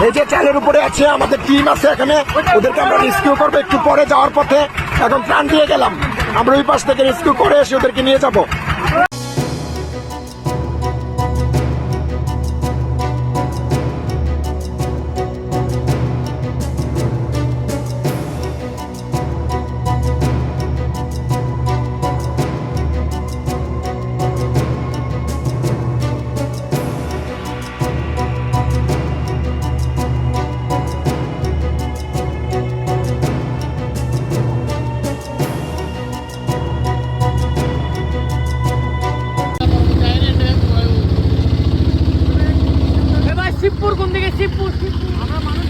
এই যে ট্রেনের উপরে আছে আমাদের টিম আছে এখানে, ওদেরকে আমরা রেস্কিউ করবো একটু পরে যাওয়ার পথে। এখন প্রাণ দিয়ে গেলাম, আমরা ওই পাশ থেকে রেস্কিউ করে এসে ওদেরকে নিয়ে যাবো। শিবপুর কোন দিকে? শিবপুর। আমরা